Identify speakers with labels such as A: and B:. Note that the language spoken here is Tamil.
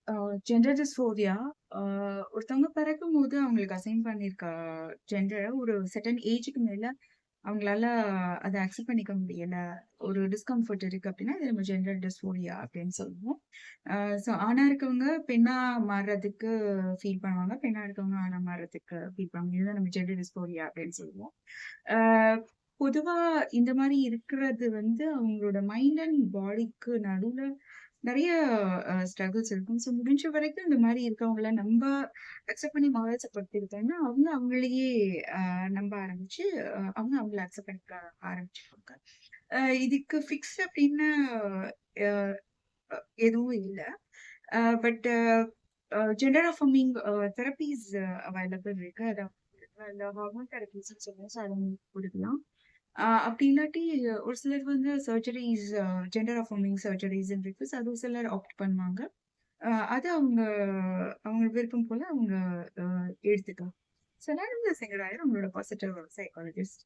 A: அ ஜெண்டர் டிஸ்ஃபோரியா அ ஒருத்தவங்க பிறக்கும்போது அவங்களுக்கு அசைன் பண்ணியிருக்க ஜெண்டர ஒரு செர்டைன் ஏஜ்க்கு மேல அவங்களால அத அக்செப்ட் பண்ணிக்க முடியல. ஒரு டிஸ்கம்ஃபர்ட் இருக்கு அப்டின்னா, இத நம்ம ஜெண்டர் டிஸ்ஃபோரியா அப்டின்னு சொல்லுவோம். அ ஸோ ஆணா இருக்கவங்க பெண்ணா மாறுறதுக்கு ஃபீல் பண்ணுவாங்க. பெண்ணா இருக்கவங்க ஆணா மாறுறதுக்கு ஃபீல் பண்ணுவாங்க. இதுதான் நம்ம ஜெண்டர் டிஸ்ஃபோரியா அப்டின்னு சொல்லுவோம். அ பொதுவா இந்த மாரி இருக்கிறது வந்து அவங்களோட மைண்ட் அண்ட் பாடிக்கு நடுவுல நெறைய ஸ்ட்ரகிள்ஸ் இருக்கும். ஸோ முடிஞ்ச வரைக்கும் இந்த மாரி இருக்கவங்கள நம்ப அக்செப்ட் பண்ணி சப்போர்ட் அவங்க அவங்களையே நம்ப ஆரம்பிச்சு, அவங்க அவங்கள அக்செப்ட் பண்ணிக்க ஆரம்பிச்சுருவாங்க. இதுக்கு ஃபிக்ஸ் அப்படின்னு அ எதுவும் இல்ல. But gender affirming therapies available இருக்கு. அதாவது இந்த ஹார்மோன் தெரப்பீஸ்ன்னு சொல்லுவோம். ஸோ அத குடுக்கலாம். அப்படி இல்லாட்டி ஒரு சிலர் வந்து சர்ஜரிஸ் ஜெண்டர் அஃபர்மிங் சர்ஜரிஸ்ன்னு இருக்கு. ஸோ அது சிலர் ஆப்ட் பண்ணுவாங்க. அது அவங்க அவங்க விருப்பம் போல அவங்க அ எடுத்துக்கலாம். ஸோ நான் வந்து சிங்கர் ஆயிரம் உங்களோட பாசிட்டிவ் சைக்காலஜிஸ்ட்.